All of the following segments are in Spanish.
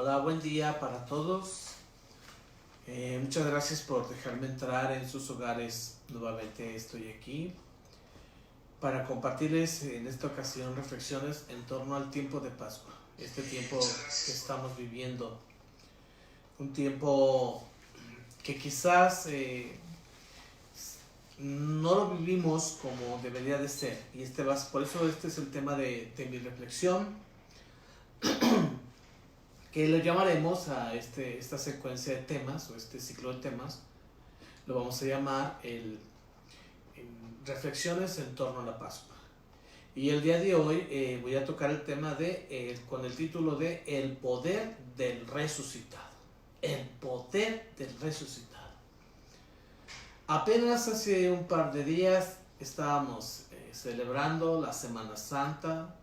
Hola, buen día para todos. Muchas gracias por dejarme entrar en sus hogares. Nuevamente estoy aquí para compartirles en esta ocasión reflexiones en torno al tiempo de Pascua. Este tiempo que estamos viviendo. Un tiempo que quizás no lo vivimos como debería de ser. Y por eso este es el tema de mi reflexión. Que lo llamaremos a esta secuencia de temas o este ciclo de temas, lo vamos a llamar reflexiones en torno a la Pascua. Y el día de hoy voy a tocar el tema con el título de El poder del resucitado. El poder del resucitado. Apenas hace un par de días estábamos celebrando la Semana Santa.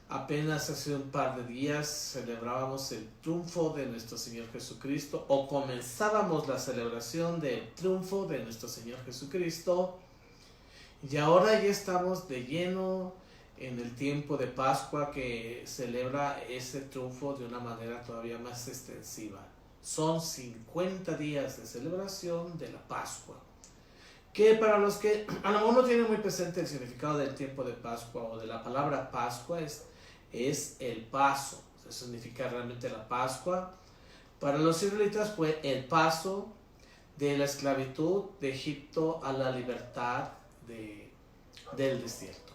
Apenas hace un par de días celebrábamos el triunfo de nuestro Señor Jesucristo, o comenzábamos la celebración del triunfo de nuestro Señor Jesucristo, y ahora ya estamos de lleno en el tiempo de Pascua, que celebra ese triunfo de una manera todavía más extensiva. Son 50 días de celebración de la Pascua, que para los que a lo mejor no tienen muy presente el significado del tiempo de Pascua o de la palabra Pascua, es el paso. Eso significa realmente la Pascua. Para los israelitas fue el paso de la esclavitud de Egipto a la libertad del desierto.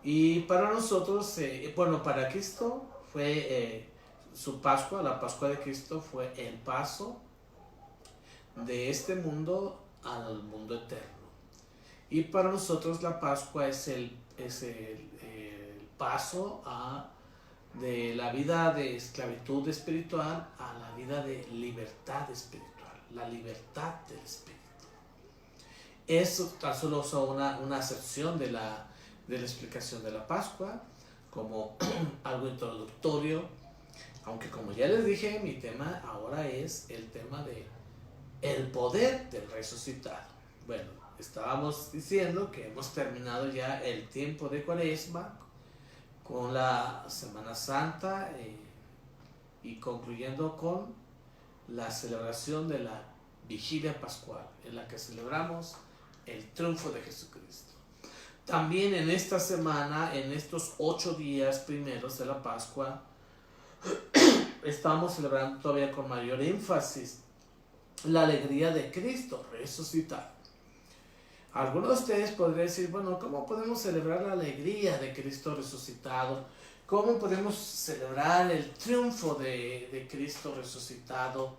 Y para nosotros, para Cristo fue su Pascua, la Pascua de Cristo fue el paso de este mundo al mundo eterno. Y para nosotros la Pascua es el paso de la vida de esclavitud espiritual a la vida de libertad espiritual, la libertad del espíritu. Eso tan solo es una acepción de la explicación de la Pascua, como algo introductorio, aunque como ya les dije, mi tema ahora es el tema de el poder del resucitado. Bueno, estábamos diciendo que hemos terminado ya el tiempo de Cuaresma con la Semana Santa y concluyendo con la celebración de la Vigilia Pascual, en la que celebramos el triunfo de Jesucristo. También en esta semana, en estos 8 días primeros de la Pascua, estamos celebrando todavía con mayor énfasis la alegría de Cristo resucitado. Algunos de ustedes podrían decir, bueno, ¿cómo podemos celebrar la alegría de Cristo resucitado? ¿Cómo podemos celebrar el triunfo de Cristo resucitado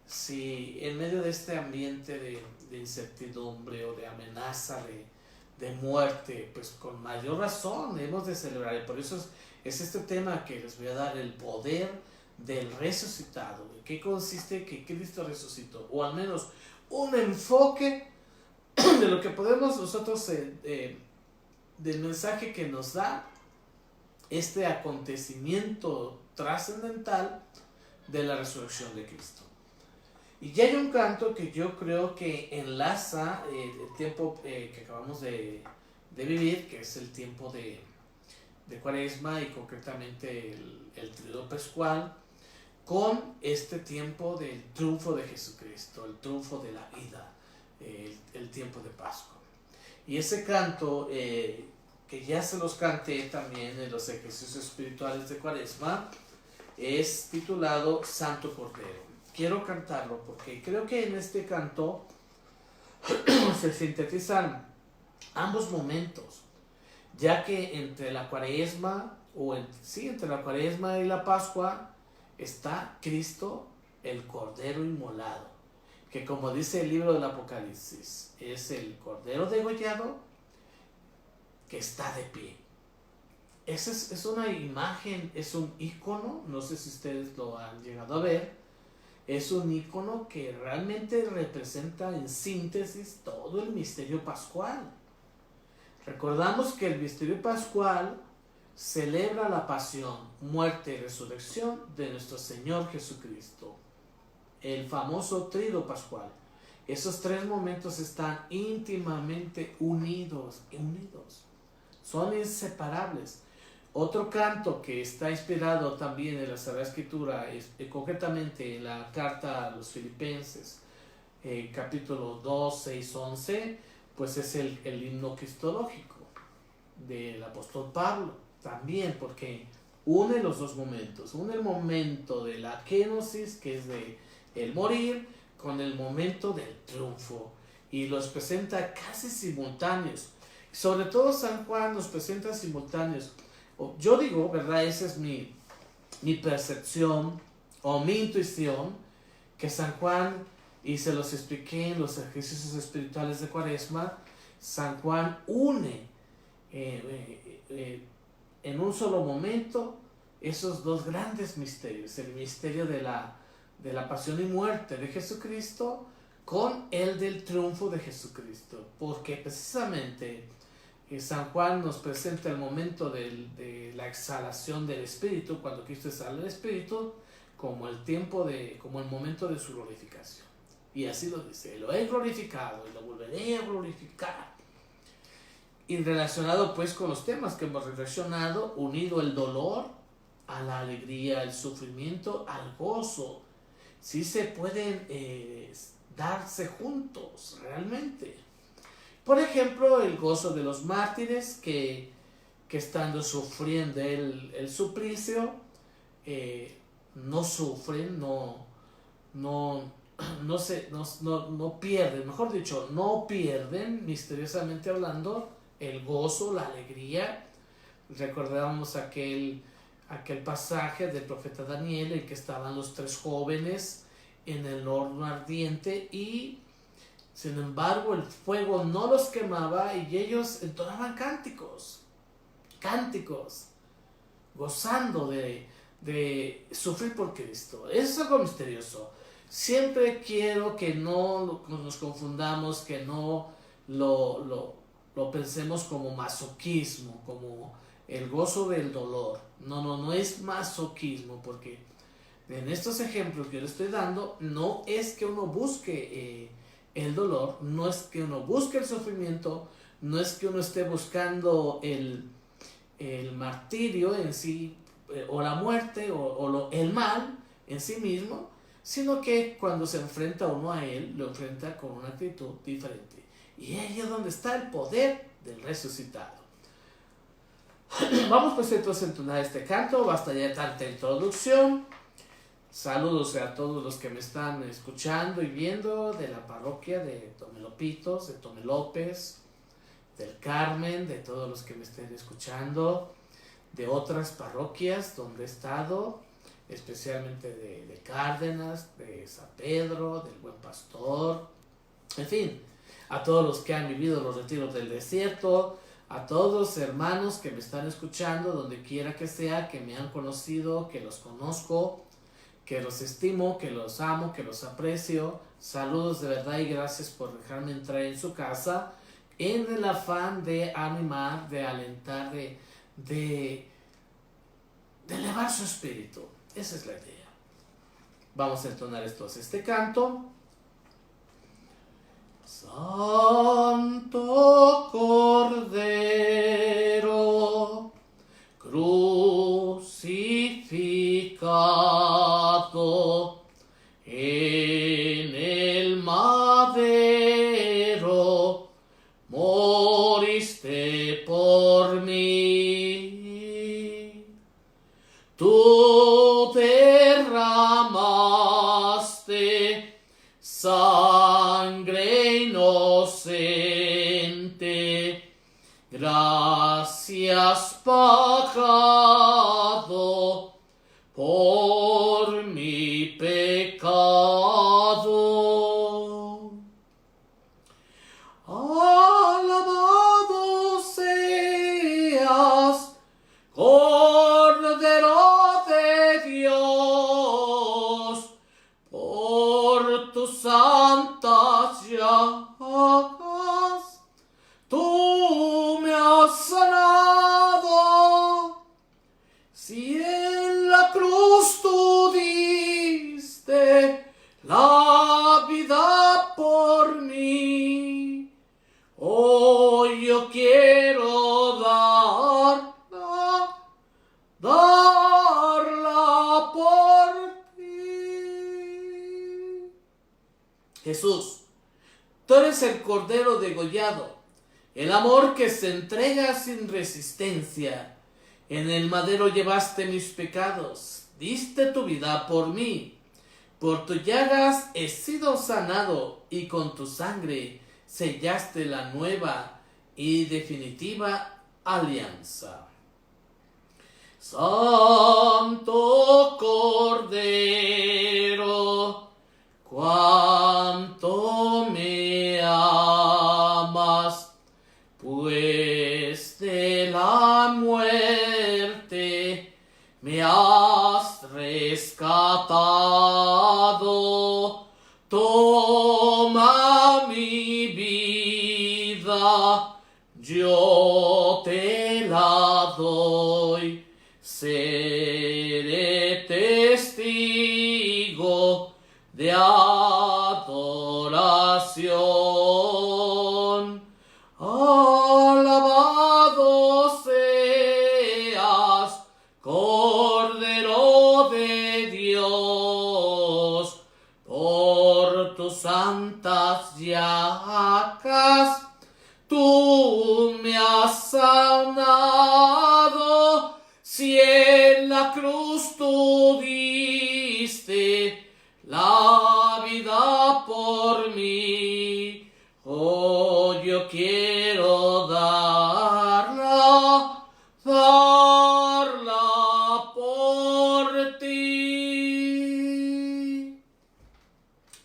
si en medio de este ambiente de incertidumbre o de amenaza de muerte, pues con mayor razón hemos de celebrar? Y por eso es este tema que les voy a dar, el poder del resucitado. ¿En qué consiste que Cristo resucitó? O al menos un enfoque de lo que podemos nosotros, del mensaje que nos da este acontecimiento trascendental de la resurrección de Cristo. Y ya hay un canto que yo creo que enlaza el tiempo que acabamos de vivir, que es el tiempo de Cuaresma y concretamente el Triduo Pascual, con este tiempo del triunfo de Jesucristo, el triunfo de la vida, el tiempo de Pascua. Y ese canto, que ya se los canté también en los ejercicios espirituales de Cuaresma, es titulado Santo Cordero. Quiero cantarlo porque creo que en este canto se sintetizan ambos momentos, ya que entre la Cuaresma entre la Cuaresma y la Pascua está Cristo, el Cordero inmolado, que como dice el libro del Apocalipsis, es el Cordero degollado que está de pie. Esa es una imagen, es un ícono, no sé si ustedes lo han llegado a ver, es un ícono que realmente representa en síntesis todo el misterio pascual. Recordamos que el misterio pascual celebra la pasión, muerte y resurrección de nuestro Señor Jesucristo. El famoso Triduo Pascual. Esos 3 momentos están íntimamente unidos. Son inseparables. Otro canto que está inspirado también en la Sagrada Escritura, concretamente en la carta a los Filipenses, capítulo 2, 6, 11, pues es el himno cristológico del apóstol Pablo, también porque une los dos momentos, une el momento de la kenosis, que es de el morir, con el momento del triunfo, y los presenta casi simultáneos. Sobre todo San Juan los presenta simultáneos. Yo digo, ¿verdad? Esa es mi percepción o mi intuición, que San Juan, y se los expliqué en los ejercicios espirituales de Cuaresma, San Juan une en un solo momento esos dos grandes misterios, el misterio de la pasión y muerte de Jesucristo con el del triunfo de Jesucristo, porque precisamente San Juan nos presenta el momento de la exhalación del Espíritu, cuando Cristo exhala el Espíritu, como como el momento de su glorificación. Y así lo dice: lo he glorificado y lo volveré a glorificar. Y relacionado pues con los temas que hemos reflexionado, unido el dolor a la alegría, el sufrimiento al gozo. Sí se pueden darse juntos realmente. Por ejemplo, el gozo de los mártires que estando sufriendo el suplicio, no sufren, no pierden, mejor dicho, no pierden, misteriosamente hablando, el gozo, la alegría. Recordamos aquel pasaje del profeta Daniel, en que estaban los tres jóvenes en el horno ardiente, y sin embargo el fuego no los quemaba, y ellos entonaban cánticos, gozando de sufrir por Cristo. Eso es algo misterioso. Siempre quiero que no nos confundamos, que no lo pensemos como masoquismo, como el gozo del dolor. No es masoquismo, porque en estos ejemplos que yo le estoy dando, no es que uno busque el dolor, no es que uno busque el sufrimiento, no es que uno esté buscando el martirio en sí, o la muerte, el mal en sí mismo, sino que cuando se enfrenta uno a él, lo enfrenta con una actitud diferente. Y ahí es donde está el poder del resucitado. Vamos pues entonces a entonar este canto. Basta ya tanta introducción. Saludos a todos los que me están escuchando y viendo de la parroquia de Tomelopitos, de Tomelópez, del Carmen, de todos los que me estén escuchando, de otras parroquias donde he estado, especialmente de Cárdenas, de San Pedro, del Buen Pastor, en fin, a todos los que han vivido los retiros del desierto, a todos los hermanos que me están escuchando donde quiera que sea, que me han conocido, que los conozco, que los estimo, que los amo, que los aprecio. Saludos de verdad y gracias por dejarme entrar en su casa en el afán de animar, de alentar, de elevar su espíritu. Esa es la idea. Vamos a entonar entonces este canto. Santo Cordero, crucificado en el madero, moriste por mí. Tú derramaste sangre inocente, gracias pagado por mi pecado. Alabado seas, Cordero de Dios, por tus santas llagas, tú me has sanado. Si en la cruz tú diste la vida por mí, hoy yo quiero darla Jesús, tú eres el Cordero degollado, el amor que se entrega sin resistencia. En el madero llevaste mis pecados, diste tu vida por mí. Por tus llagas he sido sanado y con tu sangre sellaste la nueva y definitiva alianza. Santo Cordero, cuánto me amas, pues de la muerte me has rescatado. Toma mi vida, yo te la doy. Seré testigo de adoración. Alabado seas, Cordero de Dios, por tus santas llagas tú me has sanado. Si en la cruz tú diste la vida por mí, oh, yo quiero darla por ti.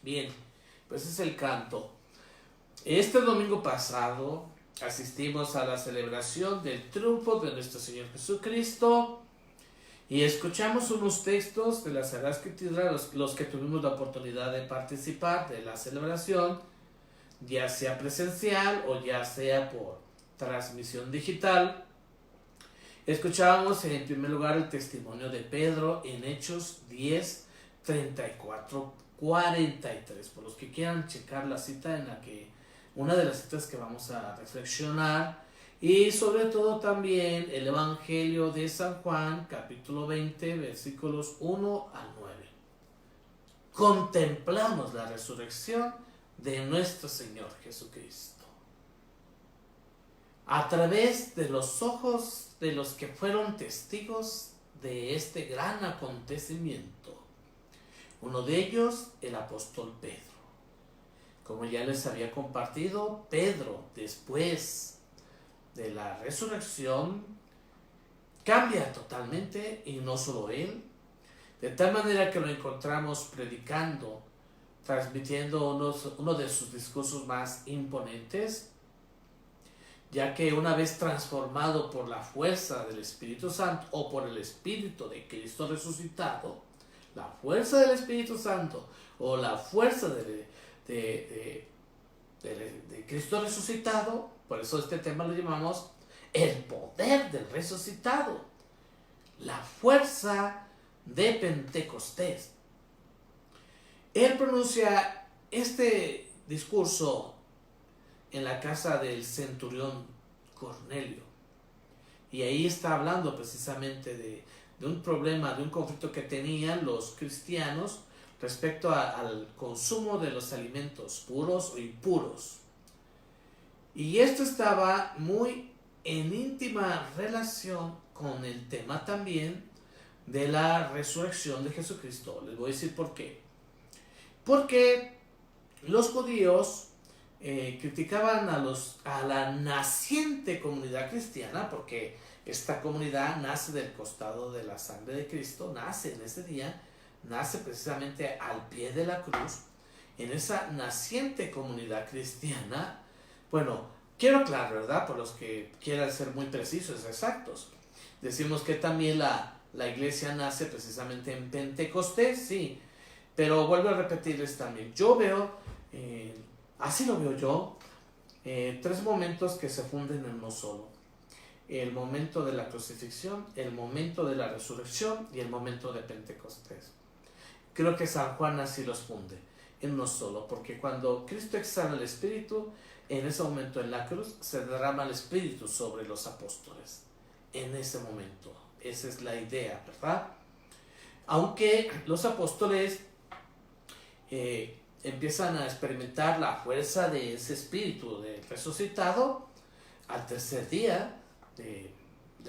Bien, pues es el canto. Este domingo pasado asistimos a la celebración del triunfo de nuestro Señor Jesucristo y escuchamos unos textos de la Sagrada Escritura, los que tuvimos la oportunidad de participar de la celebración, ya sea presencial o ya sea por transmisión digital. Escuchábamos en primer lugar el testimonio de Pedro en Hechos 10, 34, 43. Por los que quieran checar la cita en la que una de las citas que vamos a reflexionar, y sobre todo también el Evangelio de San Juan, capítulo 20, versículos 1 al 9. Contemplamos la resurrección de nuestro Señor Jesucristo a través de los ojos de los que fueron testigos de este gran acontecimiento. Uno de ellos, el apóstol Pedro. Como ya les había compartido, Pedro, después de la resurrección, cambia totalmente, y no solo él, de tal manera que lo encontramos predicando, transmitiendo uno de sus discursos más imponentes, ya que una vez transformado por la fuerza del Espíritu Santo o por el Espíritu de Cristo resucitado, la fuerza del Espíritu Santo o la fuerza de Cristo resucitado, por eso este tema lo llamamos el poder del resucitado, la fuerza de Pentecostés. Él pronuncia este discurso en la casa del centurión Cornelio, y ahí está hablando precisamente de un problema, de un conflicto que tenían los cristianos respecto al consumo de los alimentos puros o impuros. Y esto estaba muy en íntima relación con el tema también de la resurrección de Jesucristo. Les voy a decir por qué. Porque los judíos criticaban a la naciente comunidad cristiana, porque esta comunidad nace del costado de la sangre de Cristo, nace en ese día, nace precisamente al pie de la cruz, en esa naciente comunidad cristiana. Bueno, quiero aclarar, ¿verdad? Por los que quieran ser muy precisos, exactos. Decimos que también la iglesia nace precisamente en Pentecostés, sí, pero vuelvo a repetirles también, yo veo, así lo veo yo, tres momentos que se funden en uno solo. El momento de la crucifixión, el momento de la resurrección y el momento de Pentecostés. Creo que San Juan así los funde en uno solo, porque cuando Cristo exhala el Espíritu, en ese momento en la cruz se derrama el Espíritu sobre los apóstoles. En ese momento, esa es la idea, ¿verdad? Aunque los apóstoles empiezan a experimentar la fuerza de ese espíritu de resucitado al tercer día de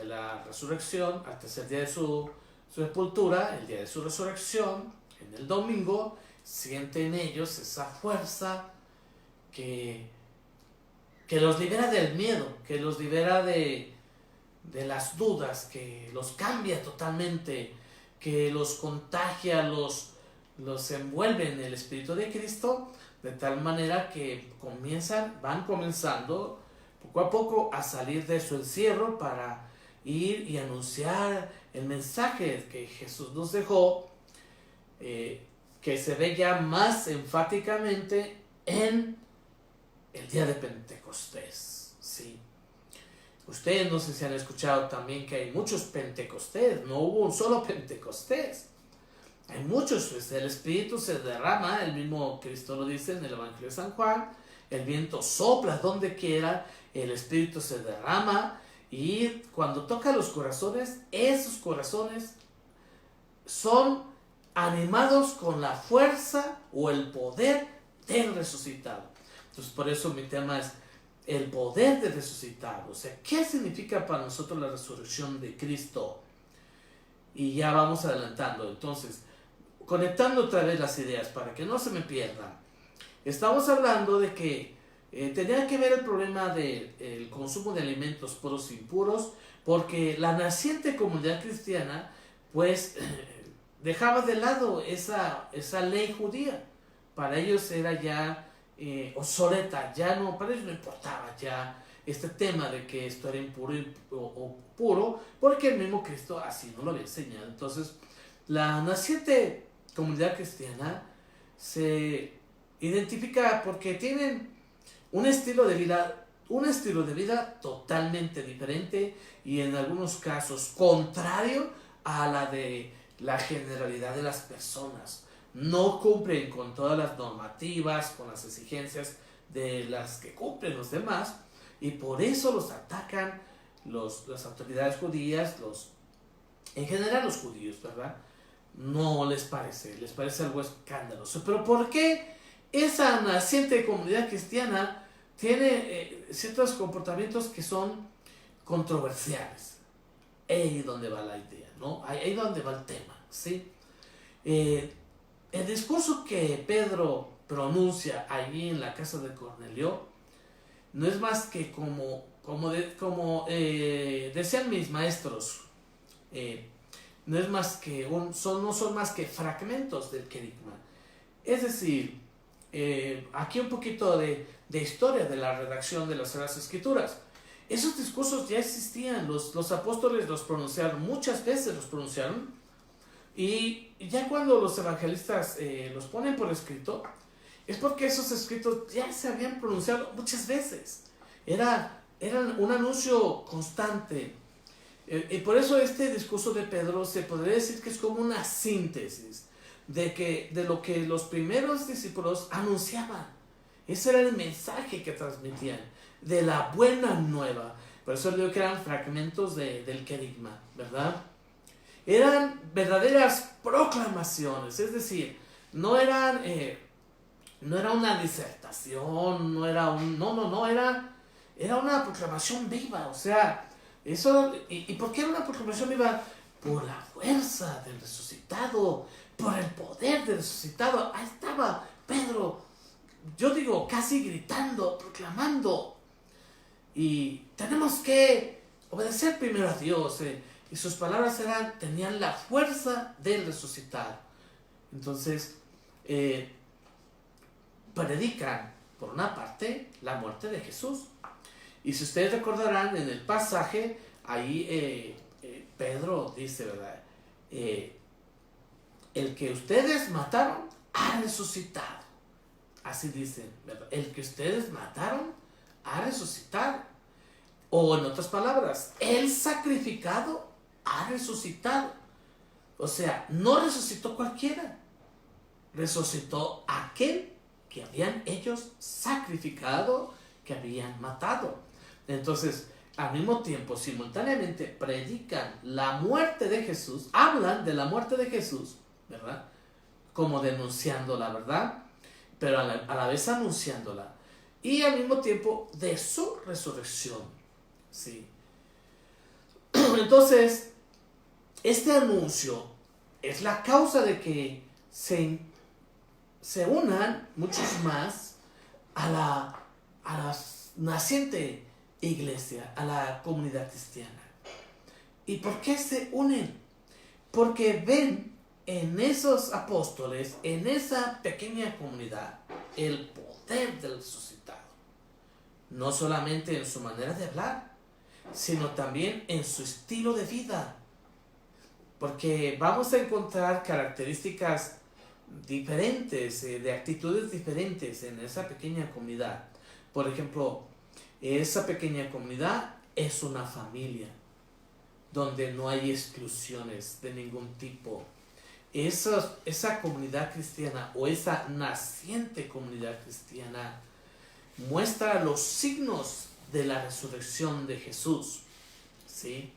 la resurrección, al tercer día de su sepultura, el día de su resurrección, en el domingo, sienten ellos esa fuerza que los libera del miedo, que los libera de las dudas, que los cambia totalmente, que los contagia, los envuelve en el Espíritu de Cristo, de tal manera que van comenzando poco a poco a salir de su encierro para ir y anunciar el mensaje que Jesús nos dejó, que se ve ya más enfáticamente en el día de Pentecostés. ¿Sí? Ustedes no sé si han escuchado también que hay muchos Pentecostés, no hubo un solo Pentecostés. Hay muchos, pues el Espíritu se derrama, el mismo Cristo lo dice en el Evangelio de San Juan, el viento sopla donde quiera, el Espíritu se derrama y cuando toca los corazones, esos corazones son animados con la fuerza o el poder del resucitado. Entonces por eso mi tema es el poder del resucitado. O sea, ¿qué significa para nosotros la resurrección de Cristo? Y ya vamos adelantando. Entonces, conectando otra vez las ideas para que no se me pierdan. Estamos hablando de que tenía que ver el problema del consumo de alimentos puros e impuros, porque la naciente comunidad cristiana, pues, dejaba de lado esa ley judía. Para ellos era ya obsoleta, para ellos no importaba ya este tema de que esto era impuro o puro, porque el mismo Cristo así no lo había enseñado. Entonces, la naciente comunidad cristiana se identifica porque tienen un estilo de vida totalmente diferente y en algunos casos contrario a la de la generalidad de las personas. No cumplen con todas las normativas, con las exigencias de las que cumplen los demás, y por eso los atacan las autoridades judías, en general los judíos, ¿verdad? No les parece algo escandaloso. Pero ¿por qué esa naciente comunidad cristiana tiene ciertos comportamientos que son controversiales? Ahí es donde va la idea, ¿no? Ahí es donde va el tema, ¿sí? El discurso que Pedro pronuncia allí en la casa de Cornelio no es más que como decían mis maestros, no son más que fragmentos del querigma. Es decir, aquí un poquito de historia de la redacción de las Sagradas Escrituras. Esos discursos ya existían, los apóstoles los pronunciaron, muchas veces los pronunciaron, y ya cuando los evangelistas los ponen por escrito, es porque esos escritos ya se habían pronunciado muchas veces. Eran un anuncio constante. Y por eso este discurso de Pedro se podría decir que es como una síntesis de lo que los primeros discípulos anunciaban. Ese era el mensaje que transmitían, de la buena nueva. Por eso digo que eran fragmentos del querigma, ¿verdad? Eran verdaderas proclamaciones, es decir, no era una disertación, era una proclamación viva. O sea, eso, ¿y por qué era una proclamación viva? Por la fuerza del resucitado, por el poder del resucitado. Ahí estaba Pedro, yo digo, casi gritando, proclamando. Y tenemos que obedecer primero a Dios, y sus palabras tenían la fuerza del resucitado. Entonces, predican, por una parte, la muerte de Jesús. Y si ustedes recordarán en el pasaje, ahí Pedro dice, ¿verdad? El que ustedes mataron ha resucitado. Así dicen, ¿verdad? El que ustedes mataron ha resucitado. O en otras palabras, el sacrificado ha resucitado. O sea, no resucitó cualquiera. Resucitó aquel que habían ellos sacrificado, que habían matado. Entonces, al mismo tiempo, simultáneamente predican la muerte de Jesús, hablan de la muerte de Jesús, ¿verdad? Como denunciando la verdad, pero a la vez anunciándola. Y al mismo tiempo de su resurrección. ¿Sí? Entonces, este anuncio es la causa de que se unan muchos más a la naciente iglesia, a la comunidad cristiana. ¿Y por qué se unen? Porque ven en esos apóstoles, en esa pequeña comunidad, el poder del resucitado. No solamente en su manera de hablar, sino también en su estilo de vida. Porque vamos a encontrar características diferentes, de actitudes diferentes en esa pequeña comunidad. Por ejemplo, esa pequeña comunidad es una familia donde no hay exclusiones de ningún tipo. Esa comunidad cristiana o esa naciente comunidad cristiana muestra los signos de la resurrección de Jesús, ¿sí?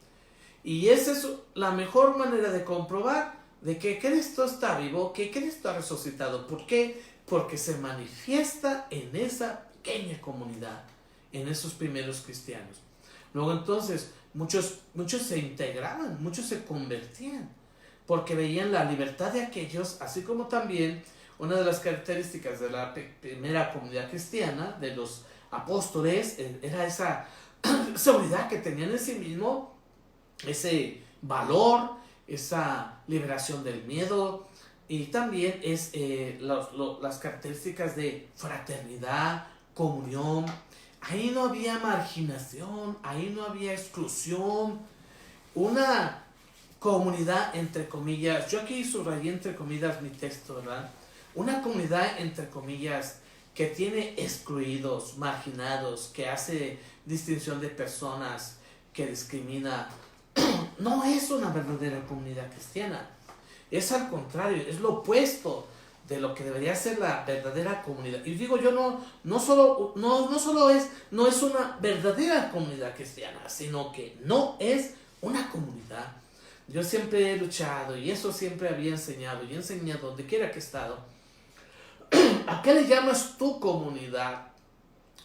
Y esa es la mejor manera de comprobar de que Cristo está vivo, que Cristo ha resucitado. ¿Por qué? Porque se manifiesta en esa pequeña comunidad, en esos primeros cristianos. Luego entonces muchos se integraban, muchos se convertían, porque veían la libertad de aquellos, así como también una de las características de la primera comunidad cristiana, de los apóstoles, era esa seguridad que tenían en sí mismo, ese valor, esa liberación del miedo, y también es las características de fraternidad, comunión. Ahí no había marginación, ahí no había exclusión. Una comunidad, entre comillas, yo aquí subrayé entre comillas mi texto, ¿verdad? Una comunidad, entre comillas, que tiene excluidos, marginados, que hace distinción de personas, que discrimina, no es una verdadera comunidad cristiana. Es al contrario, es lo opuesto de lo que debería ser la verdadera comunidad. Y digo yo, no solo es una verdadera comunidad cristiana, sino que no es una comunidad. Yo siempre he luchado y eso siempre había enseñado y he enseñado donde quiera que he estado. ¿A qué le llamas tu comunidad?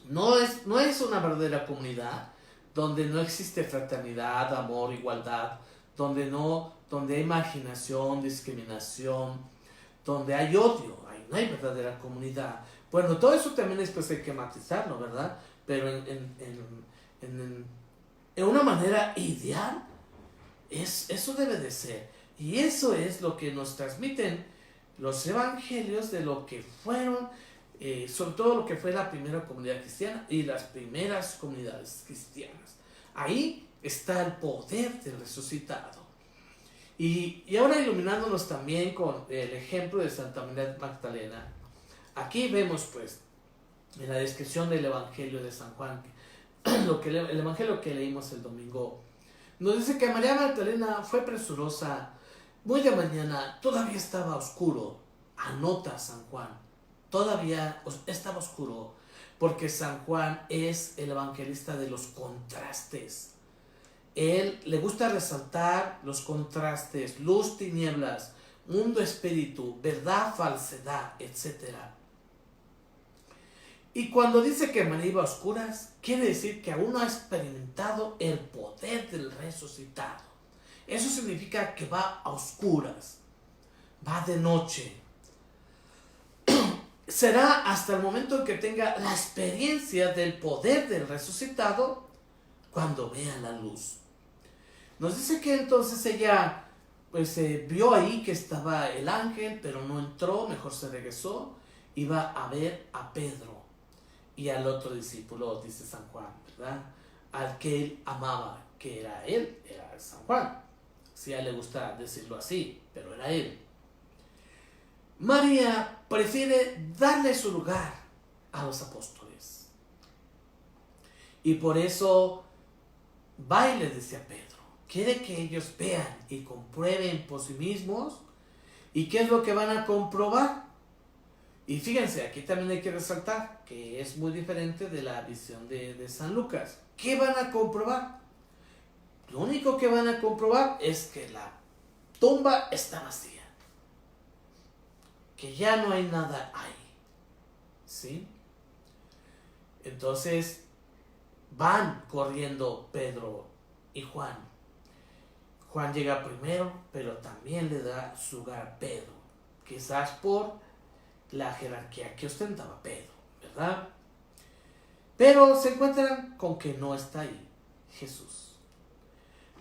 No es una verdadera comunidad donde no existe fraternidad, amor, igualdad, donde hay marginación, discriminación, donde hay odio, no hay verdadera comunidad. Bueno, todo eso también después hay que matizarlo, ¿verdad? Pero en una manera ideal, eso debe de ser. Y eso es lo que nos transmiten los evangelios de lo que fueron, sobre todo lo que fue la primera comunidad cristiana y las primeras comunidades cristianas. Ahí está el poder del resucitado. Y ahora iluminándonos también con el ejemplo de Santa María Magdalena. Aquí vemos pues en la descripción del Evangelio de San Juan, el Evangelio que leímos el domingo, nos dice que María Magdalena fue presurosa muy de mañana, todavía estaba oscuro. Anota San Juan, todavía estaba oscuro, porque San Juan es el evangelista de los contrastes. Él le gusta resaltar los contrastes, luz, tinieblas, mundo, espíritu, verdad, falsedad, etc. Y cuando dice que María iba a oscuras, quiere decir que aún no ha experimentado el poder del resucitado. Eso significa que va a oscuras, va de noche. Será hasta el momento en que tenga la experiencia del poder del resucitado cuando vea la luz. Nos dice que entonces ella pues vio ahí que estaba el ángel, pero no entró, mejor se regresó, iba a ver a Pedro y al otro discípulo, dice San Juan, ¿verdad? Al que él amaba, que era él, era San Juan. Si a él le gusta decirlo así, pero era él. María prefiere darle su lugar a los apóstoles. Y por eso va y les dice a Pedro, quiere que ellos vean y comprueben por sí mismos. ¿Y qué es lo que van a comprobar? Y fíjense, aquí también hay que resaltar que es muy diferente de la visión de San Lucas. ¿Qué van a comprobar? Lo único que van a comprobar es que la tumba está vacía, que ya no hay nada ahí. ¿sí? Entonces van corriendo Pedro y Juan. Juan llega primero, pero también le da su lugar a Pedro, quizás por la jerarquía que ostentaba Pedro, ¿verdad? Pero se encuentran con que no está ahí Jesús.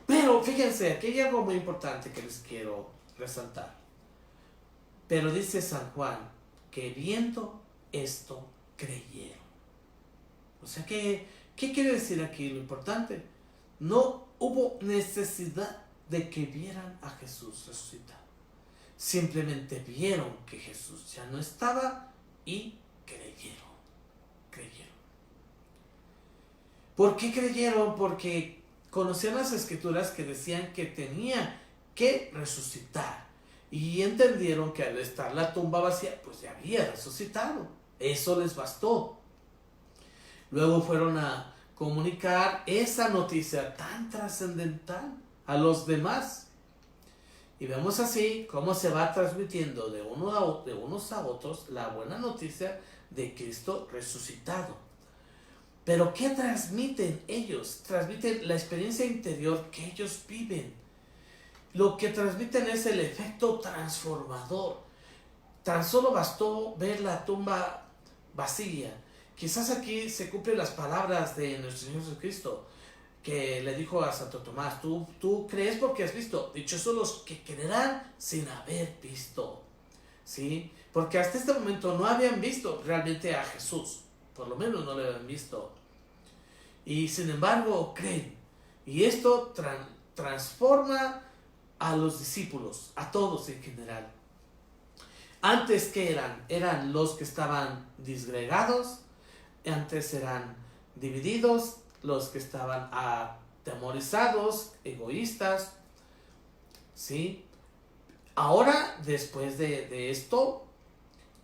Pero fíjense, aquí hay algo muy importante que les quiero resaltar. Pero dice San Juan que viendo esto creyeron. O sea que, ¿qué quiere decir aquí lo importante? No hubo necesidad de que vieran a Jesús resucitado. Simplemente vieron que Jesús ya no estaba y creyeron. ¿Por qué creyeron? Porque conocían las escrituras que decían que tenía que resucitar. Y entendieron que al estar la tumba vacía, pues ya había resucitado. Eso les bastó. Luego fueron a comunicar esa noticia tan trascendental a los demás. Y vemos así cómo se va transmitiendo de unos a otros la buena noticia de Cristo resucitado. Pero ¿qué transmiten ellos? Transmiten la experiencia interior que ellos viven. Lo que transmiten es el efecto transformador. Tan solo bastó ver la tumba vacía. Quizás aquí se cumplen las palabras de nuestro Señor Jesucristo, que le dijo a Santo Tomás, tú crees porque has visto, dichosos los que creerán sin haber visto, ¿sí? Porque hasta este momento no habían visto realmente a Jesús, por lo menos no lo habían visto, y sin embargo creen, y esto transforma a los discípulos, a todos en general. Antes, ¿qué eran? Eran los que estaban disgregados, antes eran divididos, los que estaban atemorizados, egoístas, ¿sí? Ahora, después de esto,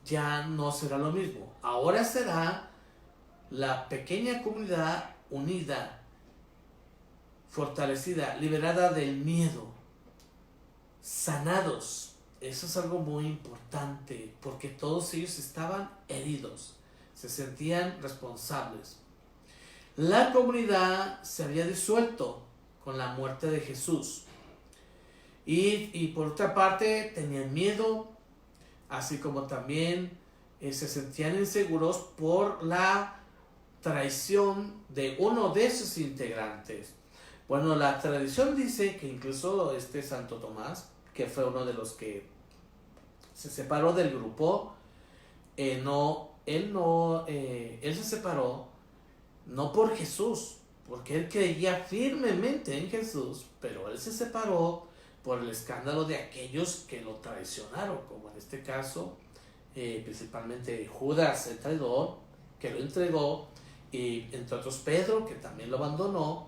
ya no será lo mismo. Ahora será la pequeña comunidad unida, fortalecida, liberada del miedo, sanados. Eso es algo muy importante, porque todos ellos estaban heridos, se sentían responsables. La comunidad se había disuelto con la muerte de Jesús. Y por otra parte tenían miedo, así como también se sentían inseguros por la traición de uno de sus integrantes. Bueno, la tradición dice que incluso Santo Tomás, que fue uno de los que se separó del grupo, él se separó no por Jesús, porque él creía firmemente en Jesús, pero él se separó por el escándalo de aquellos que lo traicionaron, como en este caso, principalmente Judas el traidor, que lo entregó, y entre otros Pedro, que también lo abandonó,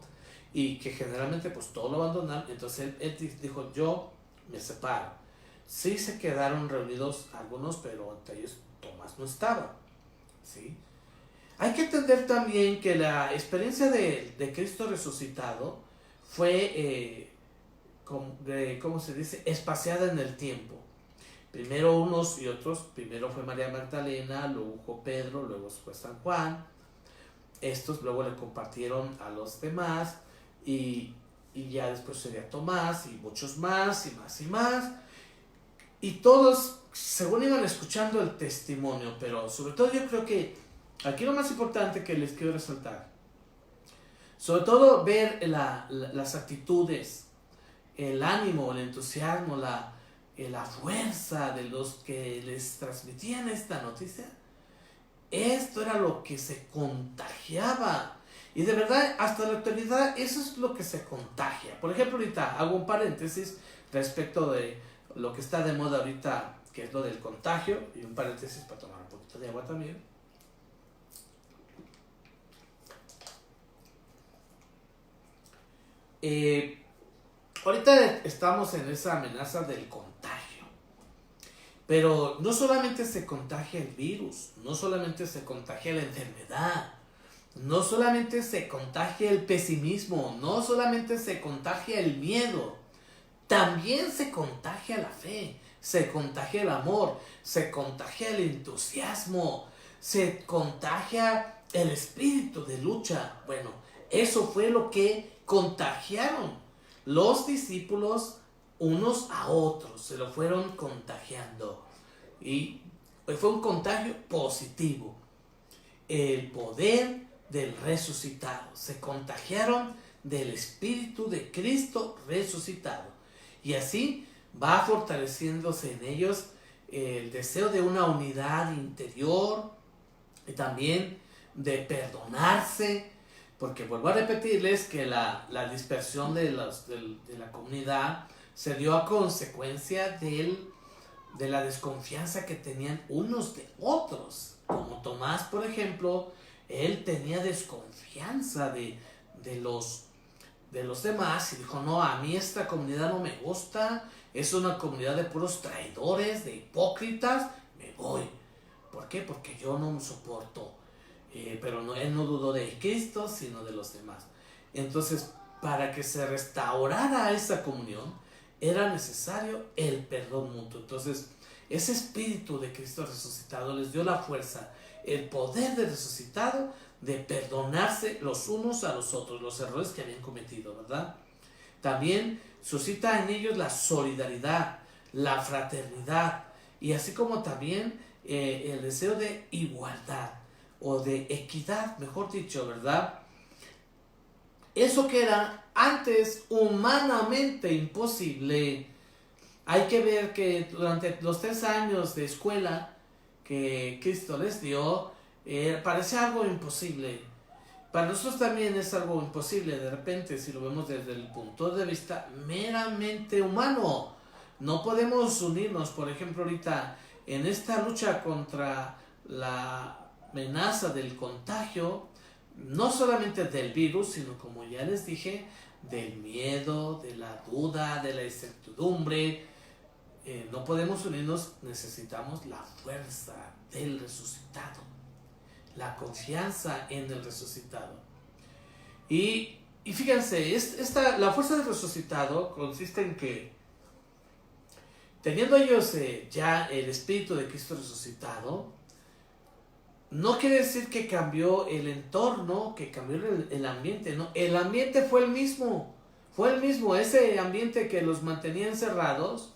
y que generalmente pues todos lo abandonan. Entonces él dijo, yo me separo. Sí se quedaron reunidos algunos, pero entre ellos Tomás no estaba, ¿sí? Hay que entender también que la experiencia de Cristo resucitado fue, ¿cómo se dice?, espaciada en el tiempo. Primero unos y otros, primero fue María Magdalena, luego fue Pedro, luego fue San Juan. Estos luego le compartieron a los demás, y ya después sería Tomás y muchos más y más y más. Y todos, según iban escuchando el testimonio, pero sobre todo yo creo que aquí lo más importante que les quiero resaltar, sobre todo ver las actitudes, el ánimo, el entusiasmo, la fuerza de los que les transmitían esta noticia. Esto era lo que se contagiaba. Y de verdad, hasta la actualidad, eso es lo que se contagia. Por ejemplo, ahorita hago un paréntesis respecto de lo que está de moda ahorita, que es lo del contagio, y un paréntesis para tomar un poquito de agua también. Ahorita estamos en esa amenaza del contagio, pero no solamente se contagia el virus, no solamente se contagia la enfermedad, no solamente se contagia el pesimismo, no solamente se contagia el miedo, también se contagia la fe, se contagia el amor, se contagia el entusiasmo, se contagia el espíritu de lucha. Bueno, eso fue lo que contagiaron los discípulos unos a otros, se lo fueron contagiando. Y fue un contagio positivo. El poder del resucitado. Se contagiaron del Espíritu de Cristo resucitado. Y así va fortaleciéndose en ellos el deseo de una unidad interior y también de perdonarse, porque vuelvo a repetirles que la dispersión de la comunidad se dio a consecuencia de la desconfianza que tenían unos de otros. Como Tomás, por ejemplo, él tenía desconfianza de los demás y dijo, no, a mí esta comunidad no me gusta, es una comunidad de puros traidores, de hipócritas, me voy. ¿Por qué? Porque yo no me soporto. Pero no, él no dudó de Cristo, sino de los demás. Entonces, para que se restaurara esa comunión, era necesario el perdón mutuo. Entonces, ese espíritu de Cristo resucitado les dio la fuerza, el poder de resucitado, de perdonarse los unos a los otros, los errores que habían cometido, ¿verdad? También suscita en ellos la solidaridad, la fraternidad, y así como también el deseo de igualdad, o de equidad, mejor dicho, ¿verdad? Eso que era antes humanamente imposible. Hay que ver que durante los 3 años de escuela que Cristo les dio, parece algo imposible. Para nosotros también es algo imposible de repente, si lo vemos desde el punto de vista meramente humano. No podemos unirnos, por ejemplo, ahorita en esta lucha contra la amenaza del contagio, no solamente del virus, sino, como ya les dije, del miedo, de la duda, de la incertidumbre. No podemos unirnos, necesitamos la fuerza del resucitado, la confianza en el resucitado. Y fíjense, la fuerza del resucitado consiste en que, teniendo ellos ya el Espíritu de Cristo resucitado, no quiere decir que cambió el entorno, que cambió el ambiente, no. El ambiente fue el mismo, ese ambiente que los mantenía encerrados,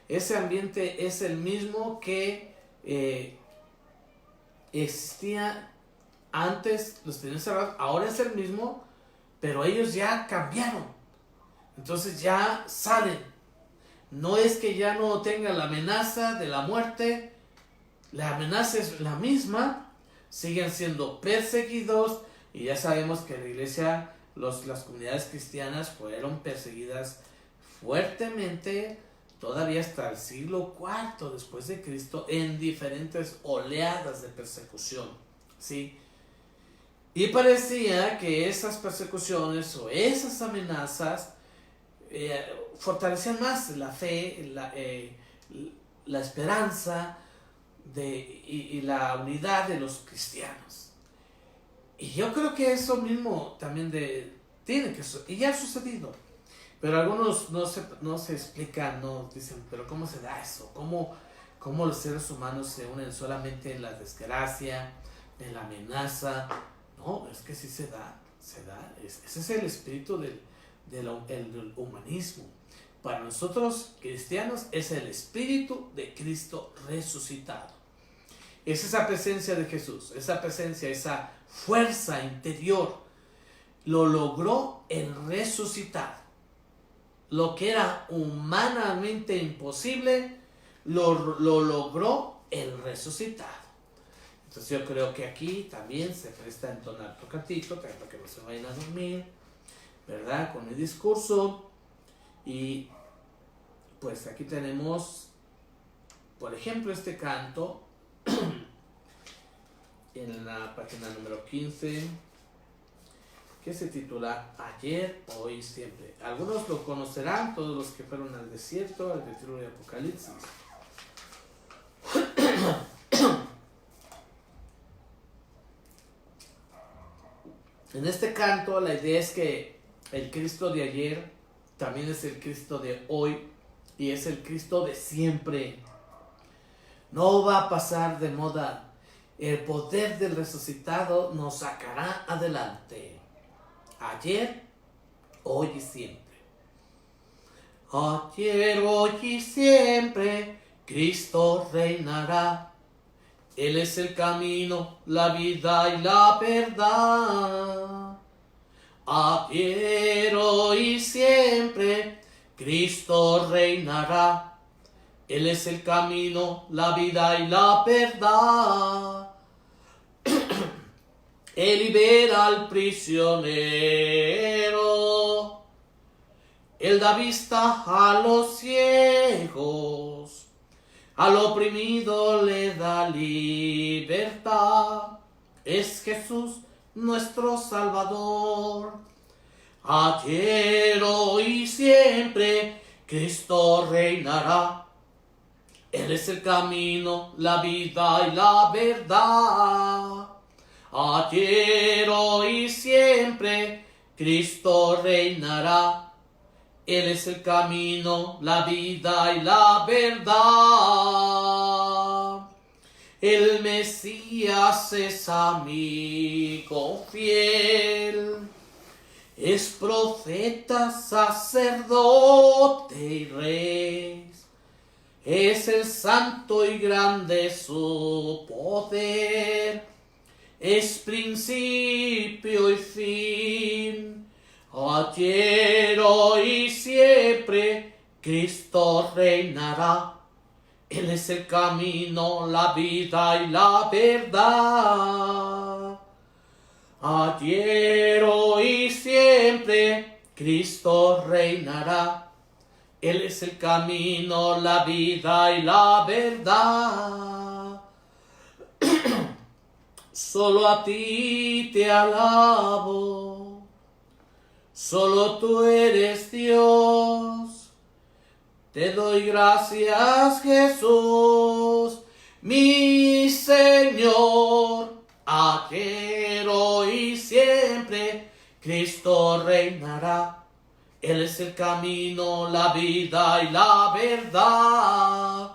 ese ambiente es el mismo que existía antes, los tenían encerrados, ahora es el mismo, pero ellos ya cambiaron, entonces ya salen. No es que ya no tengan la amenaza de la muerte, la amenaza es la misma, siguen siendo perseguidos, y ya sabemos que la iglesia, las comunidades cristianas fueron perseguidas fuertemente todavía hasta el siglo IV después de Cristo, en diferentes oleadas de persecución, ¿sí? Y parecía que esas persecuciones o esas amenazas fortalecían más la fe, la esperanza y la unidad de los cristianos. Y yo creo que eso mismo también tiene que y ya ha sucedido. Pero algunos no se explican, no dicen, pero ¿cómo se da eso? ¿Cómo los seres humanos se unen solamente en la desgracia, en la amenaza? No, es que sí se da. Ese es el espíritu del humanismo. Para nosotros cristianos es el espíritu de Cristo resucitado. Es esa presencia de Jesús, esa presencia, esa fuerza interior. Lo logró el resucitado. Lo que era humanamente imposible, lo logró el resucitado. Entonces yo creo que aquí también se presta a entonar tocatito, para que no se vayan a dormir, ¿verdad? Con el discurso. Y pues aquí tenemos, por ejemplo, este canto en la página número 15, que se titula Ayer, Hoy, Siempre. Algunos lo conocerán, todos los que fueron al desierto, al retiro de Apocalipsis. En este canto la idea es que el Cristo de ayer también es el Cristo de hoy y es el Cristo de siempre. No va a pasar de moda. El poder del resucitado nos sacará adelante. Ayer, hoy y siempre. Ayer, hoy y siempre, Cristo reinará. Él es el camino, la vida y la verdad. Ayer, hoy y siempre, Cristo reinará. Él es el camino, la vida y la verdad. Él libera al prisionero. Él da vista a los ciegos. Al oprimido le da libertad. Es Jesús nuestro Salvador. Ayer, hoy y siempre, Cristo reinará. Él es el camino, la vida y la verdad. Ayer, hoy y siempre, Cristo reinará. Él es el camino, la vida y la verdad. El Mesías es amigo fiel. Es profeta, sacerdote y rey. Es el santo y grande su poder. Es principio y fin. Ayer, hoy y siempre, Cristo reinará. Él es el camino, la vida y la verdad. Ayer, hoy y siempre, Cristo reinará. Él es el camino, la vida y la verdad. Solo a ti te alabo. Solo tú eres Dios. Te doy gracias, Jesús, mi Señor. Ayer, hoy y siempre, Cristo reinará. Él es el camino, la vida y la verdad.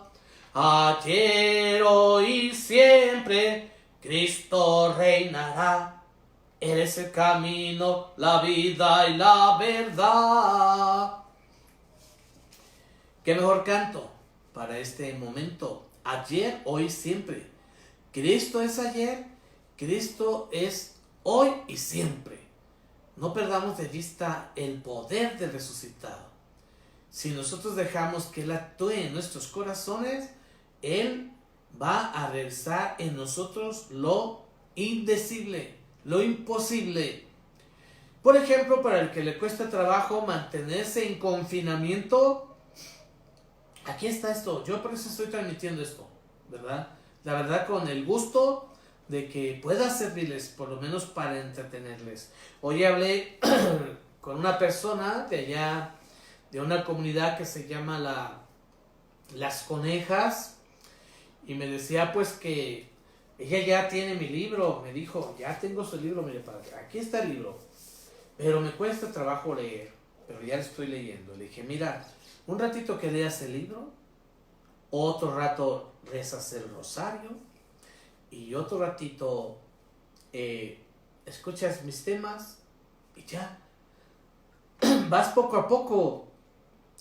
Ayer, hoy y siempre, Cristo reinará. Él es el camino, la vida y la verdad. ¿Qué mejor canto para este momento? Ayer, hoy, siempre. Cristo es ayer, Cristo es hoy y siempre. No perdamos de vista el poder del resucitado. Si nosotros dejamos que Él actúe en nuestros corazones, Él va a realizar en nosotros lo indecible, lo imposible. Por ejemplo, para el que le cuesta trabajo mantenerse en confinamiento, aquí está esto. Yo por eso estoy transmitiendo esto, ¿verdad? La verdad, con el gusto de que pueda servirles, por lo menos para entretenerles. Hoy hablé con una persona de allá, de una comunidad que se llama Las Conejas, y me decía pues que ella ya tiene mi libro. Me dijo, ya tengo su libro, mire, aquí está el libro, pero me cuesta trabajo leer, pero ya lo estoy leyendo. Le dije, mira, un ratito que leas el libro, otro rato rezas el rosario, y otro ratito escuchas mis temas, y ya vas poco a poco,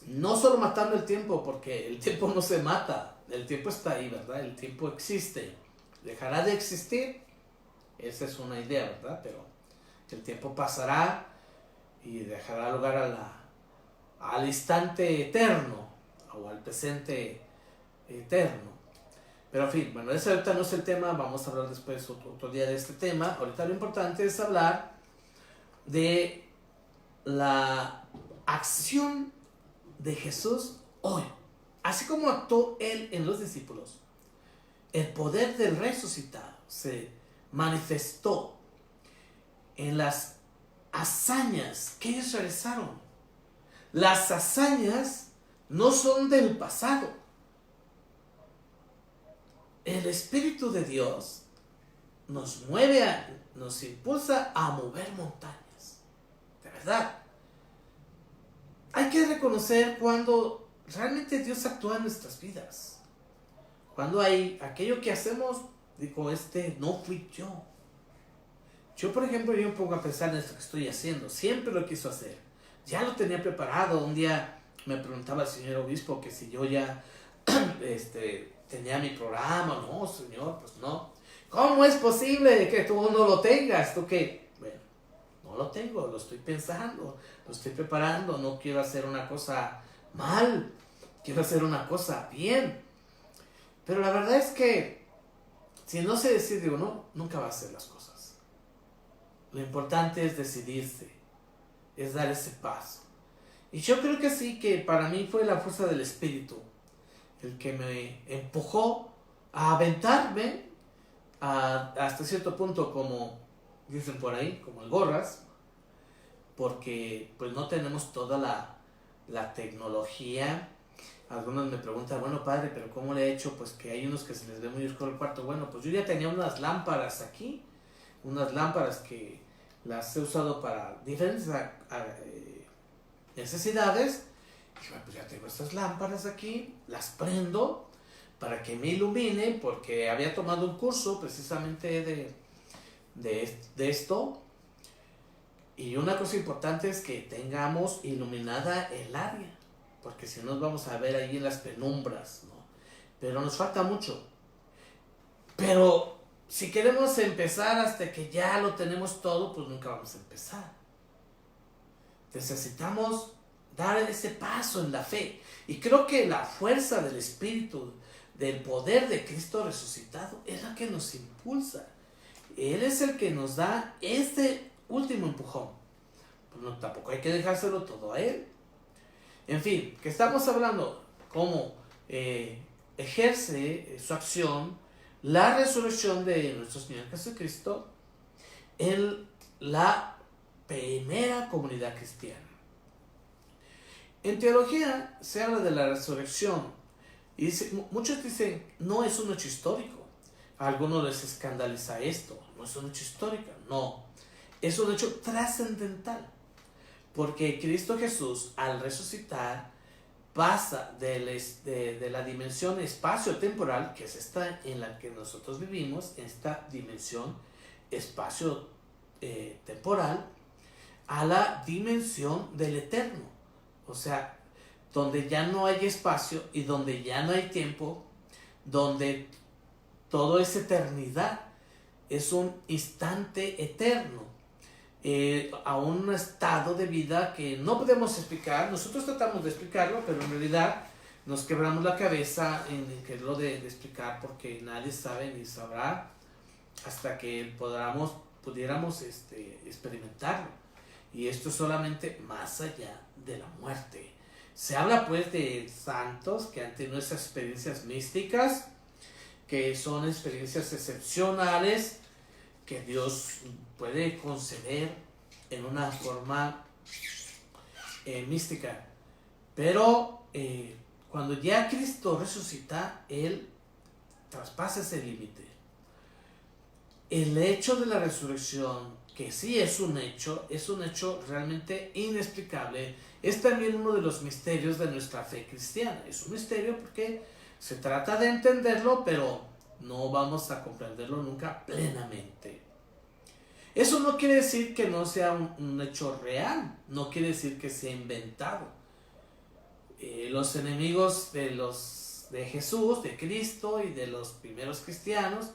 no solo matando el tiempo, porque el tiempo no se mata, el tiempo está ahí, ¿verdad? El tiempo existe, dejará de existir, esa es una idea, ¿verdad? Pero el tiempo pasará y dejará lugar al instante eterno, o al presente eterno. Pero en fin, bueno, ese ahorita no es el tema, vamos a hablar después otro día de este tema. Ahorita lo importante es hablar de la acción de Jesús hoy. Así como actuó Él en los discípulos, el poder del resucitado se manifestó en las hazañas que ellos realizaron. Las hazañas no son del pasado. El Espíritu de Dios nos nos impulsa a mover montañas. De verdad. Hay que reconocer cuando realmente Dios actúa en nuestras vidas. Cuando hay aquello que hacemos digo, no fui yo. Yo, por ejemplo, yo me pongo a pensar en esto que estoy haciendo. Siempre lo quiso hacer. Ya lo tenía preparado. Un día me preguntaba el señor obispo que si yo ya tenía mi programa. No, señor, pues no. ¿Cómo es posible que tú no lo tengas? ¿Tú qué? Bueno, no lo tengo, lo estoy pensando, lo estoy preparando. No quiero hacer una cosa mal, quiero hacer una cosa bien. Pero la verdad es que si no se decide uno, nunca va a hacer las cosas. Lo importante es decidirse, es dar ese paso. Y yo creo que sí, que para mí fue la fuerza del Espíritu el que me empujó a aventarme hasta cierto punto, como dicen por ahí, como el gorras, porque pues no tenemos toda la tecnología. Algunos me preguntan, bueno, padre, pero ¿cómo le he hecho? Pues que hay unos que se les ve muy oscuro el cuarto. Bueno, pues yo ya tenía unas lámparas aquí, unas lámparas que las he usado para diferentes necesidades. Y bueno, pues ya tengo estas lámparas aquí, las prendo para que me ilumine, porque había tomado un curso precisamente de esto. Y una cosa importante es que tengamos iluminada el área, porque si no nos vamos a ver ahí en las penumbras, ¿no? Pero nos falta mucho. Pero si queremos empezar hasta que ya lo tenemos todo, pues nunca vamos a empezar. Necesitamos dar ese paso en la fe. Y creo que la fuerza del Espíritu, del poder de Cristo resucitado, es la que nos impulsa. Él es el que nos da este último empujón. Pues no, tampoco hay que dejárselo todo a Él. En fin, que estamos hablando cómo ejerce su acción la resurrección de nuestro Señor Jesucristo en la primera comunidad cristiana. En teología se habla de la resurrección y muchos dicen, no es un hecho histórico. A algunos les escandaliza esto, no es un hecho histórico, no, es un hecho trascendental, porque Cristo Jesús al resucitar pasa de la dimensión espacio-temporal, que es esta en la que nosotros vivimos, esta dimensión espacio-temporal, a la dimensión del eterno. O sea, donde ya no hay espacio y donde ya no hay tiempo, donde todo es eternidad, es un instante eterno. A un estado de vida que no podemos explicar. Nosotros tratamos de explicarlo, pero en realidad nos quebramos la cabeza en quererlo de explicar, porque nadie sabe ni sabrá hasta que pudiéramos experimentarlo. Y esto es solamente más allá de la muerte. Se habla pues de santos que han tenido esas experiencias místicas, que son experiencias excepcionales, que Dios puede conceder en una forma mística. Pero cuando ya Cristo resucita, Él traspasa ese límite. El hecho de la resurrección, que sí es un hecho realmente inexplicable, es también uno de los misterios de nuestra fe cristiana. Es un misterio porque se trata de entenderlo, pero no vamos a comprenderlo nunca plenamente. Eso no quiere decir que no sea un hecho real, no quiere decir que sea inventado. Los enemigos de Jesús, de Cristo y de los primeros cristianos,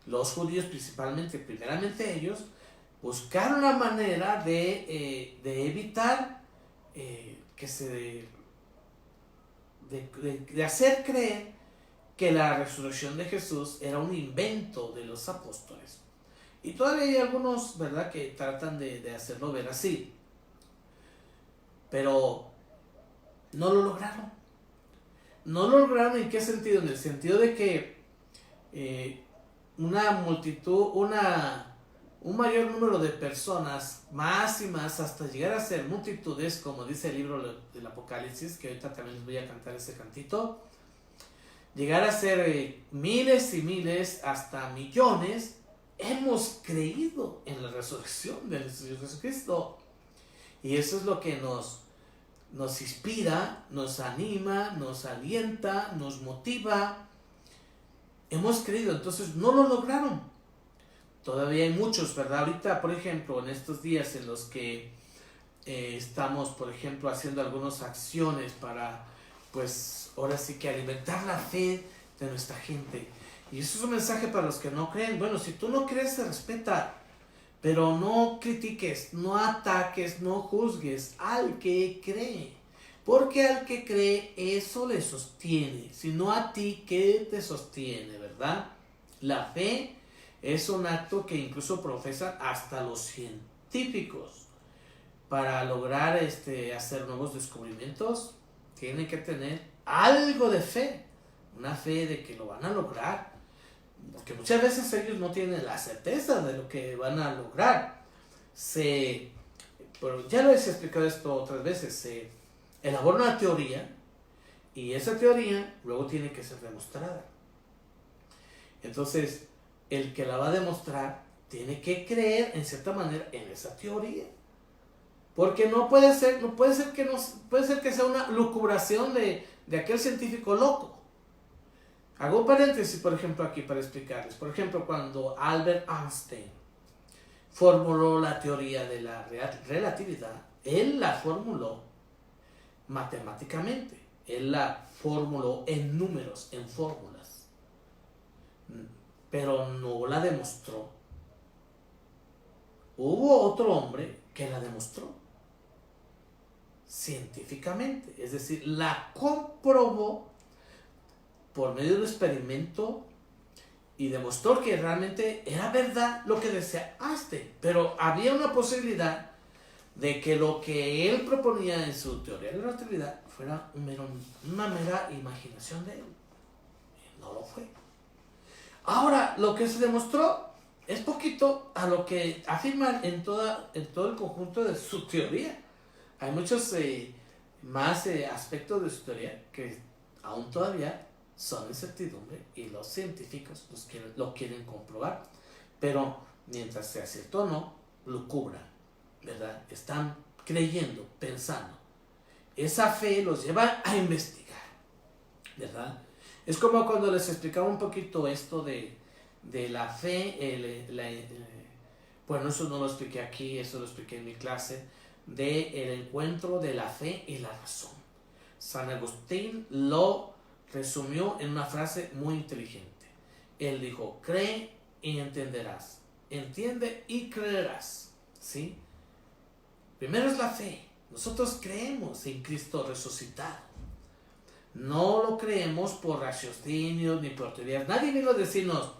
los judíos primeramente ellos, buscaron una manera de evitar de hacer creer que la resurrección de Jesús era un invento de los apóstoles. Y todavía hay algunos, ¿verdad?, que tratan de hacerlo ver así. Pero no lo lograron. No lo lograron, ¿en qué sentido? En el sentido de que una multitud, un mayor número de personas, más y más, hasta llegar a ser multitudes, como dice el libro del Apocalipsis, que ahorita también les voy a cantar ese cantito, llegar a ser miles y miles, hasta millones, hemos creído en la resurrección del Señor Jesucristo. Y eso es lo que nos inspira, nos anima, nos alienta, nos motiva hemos creído, entonces no lo lograron. Todavía hay muchos, ¿verdad? Ahorita, por ejemplo, en estos días en los que estamos, por ejemplo, haciendo algunas acciones para, pues, ahora sí que alimentar la fe de nuestra gente. Y eso es un mensaje para los que no creen. Bueno, si tú no crees, se respeta, pero no critiques, no ataques, no juzgues al que cree. Porque al que cree, eso le sostiene. Si no a ti, ¿qué te sostiene, verdad? La fe es un acto que incluso profesan hasta los científicos. Para lograr hacer nuevos descubrimientos, tienen que tener algo de fe. Una fe de que lo van a lograr. Porque muchas veces ellos no tienen la certeza de lo que van a lograr. Pero ya lo he explicado esto otras veces. Se elabora una teoría y esa teoría luego tiene que ser demostrada. Entonces, el que la va a demostrar tiene que creer en cierta manera en esa teoría. Porque puede ser que sea una lucubración de aquel científico loco. Hago un paréntesis, por ejemplo, aquí para explicarles. Por ejemplo, cuando Albert Einstein formuló la teoría de la relatividad, él la formuló matemáticamente. Él la formuló en números, en fórmulas. Pero no la demostró. Hubo otro hombre que la demostró científicamente. Es decir, la comprobó por medio de un experimento y demostró que realmente era verdad lo que decía Einstein. Pero había una posibilidad de que lo que él proponía en su teoría de la relatividad fuera una mera imaginación de él. No lo fue. Ahora, lo que se demostró es poquito a lo que afirman en todo el conjunto de su teoría. Hay muchos más aspectos de su teoría que aún todavía son incertidumbre y los científicos lo quieren comprobar. Pero mientras sea cierto o no, lo cubran, ¿verdad? Están creyendo, pensando. Esa fe los lleva a investigar, ¿verdad? Es como cuando les explicaba un poquito esto de la fe, bueno, eso no lo expliqué aquí, eso lo expliqué en mi clase, del encuentro de la fe y la razón. San Agustín lo resumió en una frase muy inteligente. Él dijo, cree y entenderás, entiende y creerás, ¿sí? Primero es la fe. Nosotros creemos en Cristo resucitado. No lo creemos por raciocinios ni por teorías. Nadie vino a decirnos,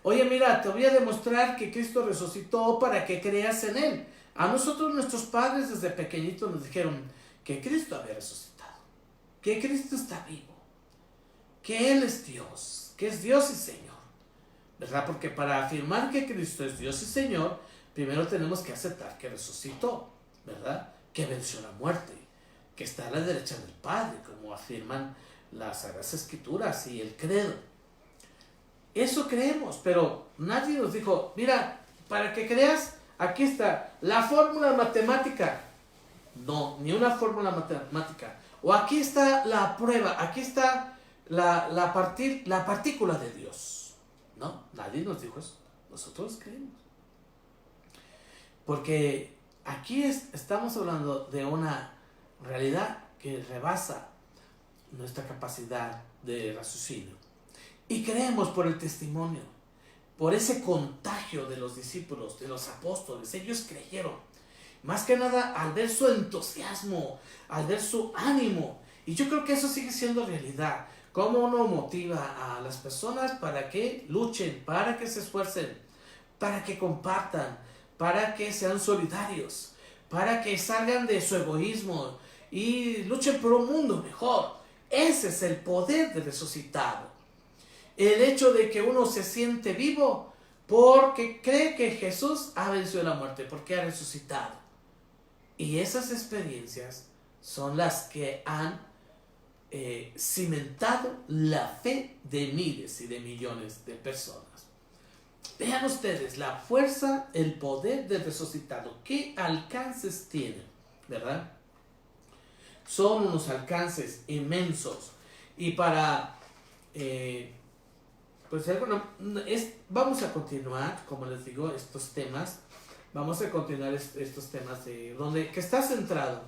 oye, mira, te voy a demostrar que Cristo resucitó para que creas en Él. A nosotros nuestros padres desde pequeñitos nos dijeron que Cristo había resucitado, que Cristo está vivo, que Él es Dios, que es Dios y Señor, ¿verdad? Porque para afirmar que Cristo es Dios y Señor, primero tenemos que aceptar que resucitó, ¿verdad? Que venció la muerte, que está a la derecha del Padre, como afirman las Sagradas Escrituras y el credo. Eso creemos, pero nadie nos dijo, mira, para que creas, aquí está la fórmula matemática. No, ni una fórmula matemática. O aquí está la prueba, aquí está la partícula de Dios. No, nadie nos dijo eso. Nosotros creemos. Porque aquí estamos hablando de una realidad que rebasa nuestra capacidad de raciocinio. Y creemos por el testimonio, por ese contagio de los discípulos, de los apóstoles. Ellos creyeron, más que nada al ver su entusiasmo, al ver su ánimo. Y yo creo que eso sigue siendo realidad. Cómo uno motiva a las personas para que luchen, para que se esfuercen, para que compartan, para que sean solidarios, para que salgan de su egoísmo y luchen por un mundo mejor. Ese es el poder del resucitado. El hecho de que uno se siente vivo porque cree que Jesús ha vencido la muerte, porque ha resucitado. Y esas experiencias son las que han cimentado la fe de miles y de millones de personas. Vean ustedes la fuerza, el poder del resucitado. ¿Qué alcances tiene? ¿Verdad? Son unos alcances inmensos. Y para Pues bueno, vamos a continuar, como les digo, estos temas. Vamos a continuar estos temas que está centrado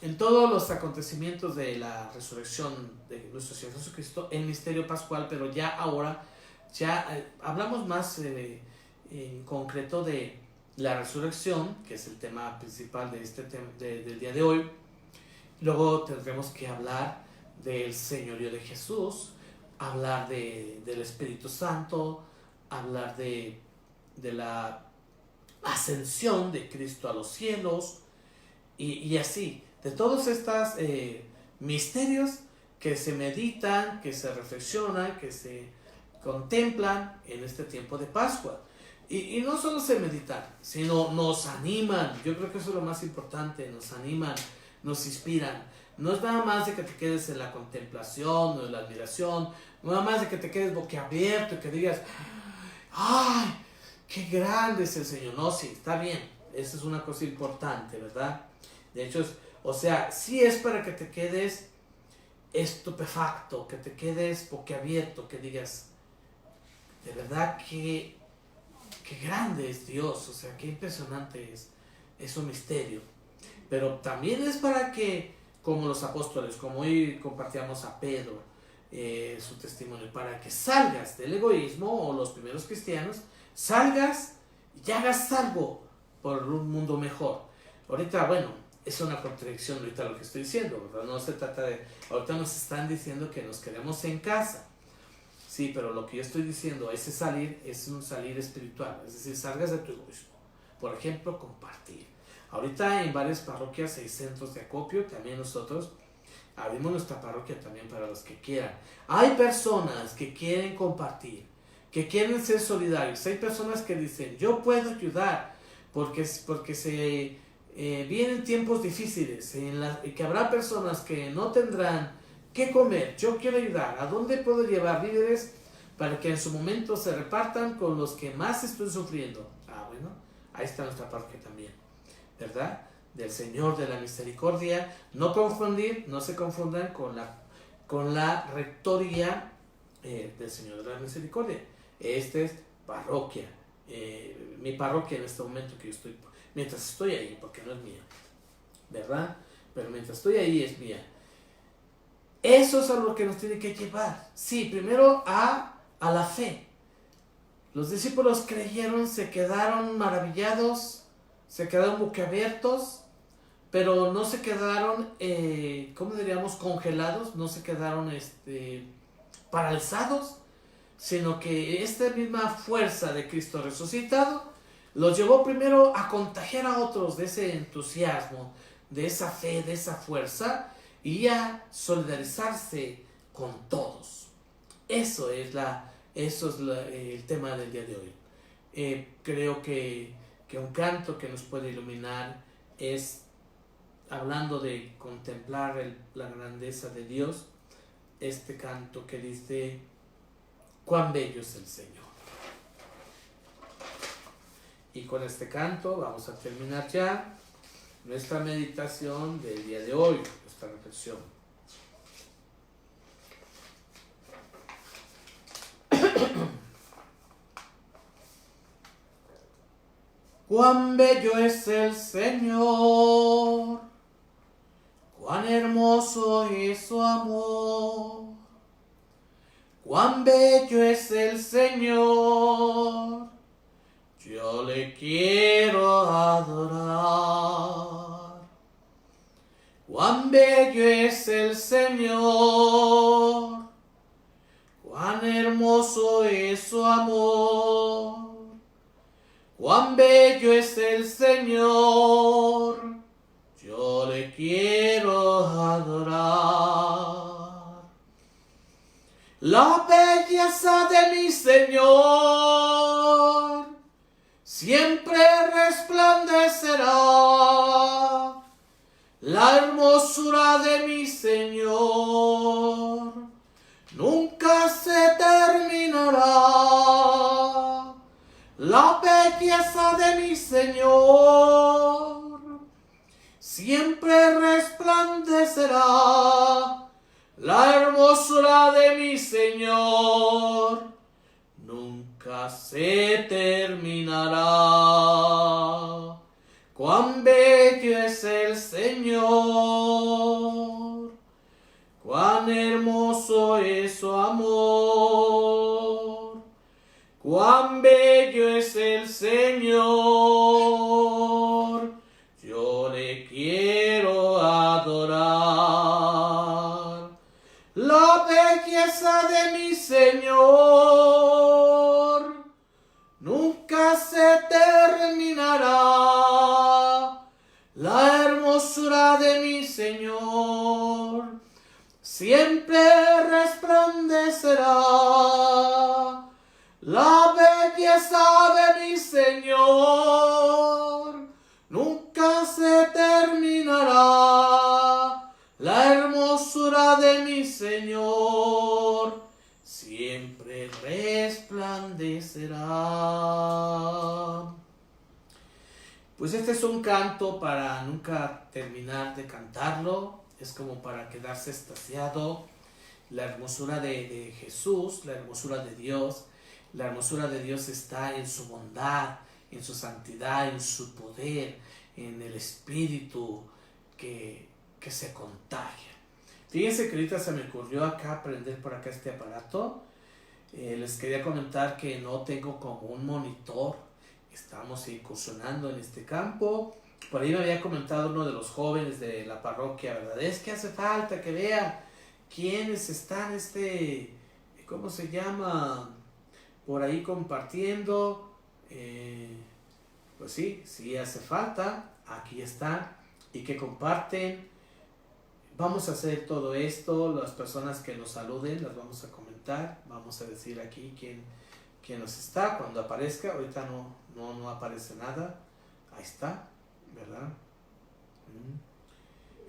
en todos los acontecimientos de la resurrección de nuestro Señor Jesucristo, el misterio pascual, pero ya ahora hablamos más en concreto de la resurrección, que es el tema principal de del día de hoy. Luego tendremos que hablar del señorío de Jesús, hablar del Espíritu Santo, hablar de la ascensión de Cristo a los cielos y así, de todos estos misterios que se meditan, que se reflexionan, que se contemplan en este tiempo de Pascua. Y no solo se meditan, sino nos animan. Yo creo que eso es lo más importante, nos animan, nos inspiran. No es nada más de que te quedes en la contemplación o en la admiración, nada más de que te quedes boquiabierto y que digas, ¡ay, qué grande es el Señor! No, sí, está bien, esa es una cosa importante, ¿verdad? De hecho, sí es para que te quedes estupefacto, que te quedes boquiabierto, que digas, de verdad que qué grande es Dios, o sea, qué impresionante es un misterio. Pero también es para que, como los apóstoles, como hoy compartíamos a Pedro, su testimonio, para que salgas del egoísmo, o los primeros cristianos, salgas y hagas algo por un mundo mejor. Ahorita, bueno, es una contradicción ahorita lo que estoy diciendo, ¿verdad? No se trata de, ahorita nos están diciendo que nos quedemos en casa. Sí, pero lo que yo estoy diciendo, ese salir es un salir espiritual, es decir, salgas de tu egoísmo. Por ejemplo, compartir. Ahorita en varias parroquias hay centros de acopio, también nosotros abrimos nuestra parroquia también para los que quieran. Hay personas que quieren compartir, que quieren ser solidarios. Hay personas que dicen, yo puedo ayudar, porque se vienen tiempos difíciles, y que habrá personas que no tendrán ¿qué comer? Yo quiero ayudar. ¿A dónde puedo llevar víveres para que en su momento se repartan con los que más están sufriendo? Ah, bueno, ahí está nuestra parroquia también, ¿verdad? Del Señor de la Misericordia. No confundir, no se confundan con la rectoría del Señor de la Misericordia. Esta es parroquia. Mi parroquia en este momento que yo estoy, mientras estoy ahí, porque no es mía, ¿verdad? Pero mientras estoy ahí es mía. Eso es a lo que nos tiene que llevar. Sí, primero a la fe. Los discípulos creyeron, se quedaron maravillados, se quedaron boquiabiertos, pero no se quedaron, ¿cómo diríamos? Congelados, no se quedaron paralizados, sino que esta misma fuerza de Cristo resucitado los llevó primero a contagiar a otros de ese entusiasmo, de esa fe, de esa fuerza, y a solidarizarse con todos. Eso es el tema del día de hoy. Creo que un canto que nos puede iluminar es, hablando de contemplar la grandeza de Dios, este canto que dice, cuán bello es el Señor. Y con este canto vamos a terminar ya nuestra meditación del día de hoy, nuestra reflexión. Cuán bello es el Señor, cuán hermoso es su amor, cuán bello es el Señor, yo le quiero adorar. Cuán bello es el Señor, cuán hermoso es su amor, cuán bello es el Señor, yo le quiero adorar. La belleza de mi Señor siempre resplandecerá. La hermosura de mi Señor nunca se terminará. La belleza de mi Señor siempre resplandecerá. La hermosura de mi Señor nunca se terminará. Cuán bello es el Señor, cuán hermoso es su amor, cuán bello es el Señor, yo le quiero adorar. La belleza de mi Señor nunca se terminará. La hermosura de mi Señor siempre resplandecerá. La belleza de mi Señor nunca se terminará. La hermosura de mi Señor siempre resplandecerá. Pues este es un canto para nunca terminar de cantarlo. Es como para quedarse extasiado. La hermosura de Jesús, la hermosura de Dios. La hermosura de Dios está en su bondad, en su santidad, en su poder, en el Espíritu que se contagia. Fíjense que ahorita se me ocurrió acá prender por acá este aparato. Les quería comentar que no tengo como un monitor. Estamos incursionando en este campo. Por ahí me había comentado uno de los jóvenes de la parroquia, ¿verdad? Es que hace falta que vea quiénes están, ¿cómo se llama? Por ahí compartiendo. Pues sí hace falta. Aquí está. Y que comparten. Vamos a hacer todo esto. Las personas que nos saluden las vamos a comentar. Vamos a decir aquí quién nos está. Cuando aparezca, ahorita no aparece nada. Ahí está, ¿verdad?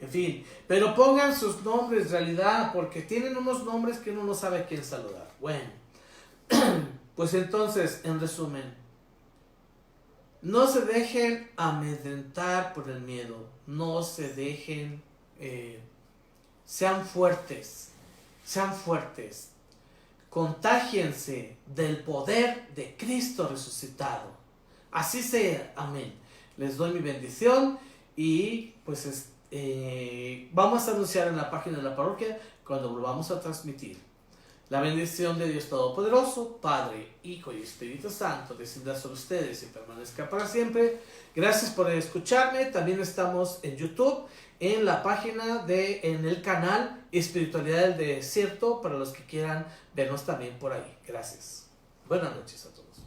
En fin, pero pongan sus nombres en realidad, porque tienen unos nombres que uno no sabe a quién saludar. Bueno, pues entonces, en resumen, no se dejen amedrentar por el miedo. No se dejen... sean fuertes, contágiense del poder de Cristo resucitado. Así sea, amén. Les doy mi bendición y pues vamos a anunciar en la página de la parroquia cuando volvamos a transmitir. La bendición de Dios Todopoderoso, Padre, Hijo y Espíritu Santo, descienda sobre ustedes y permanezca para siempre. Gracias por escucharme. También estamos en YouTube, en la página en el canal Espiritualidad del Desierto, para los que quieran vernos también por ahí. Gracias. Buenas noches a todos.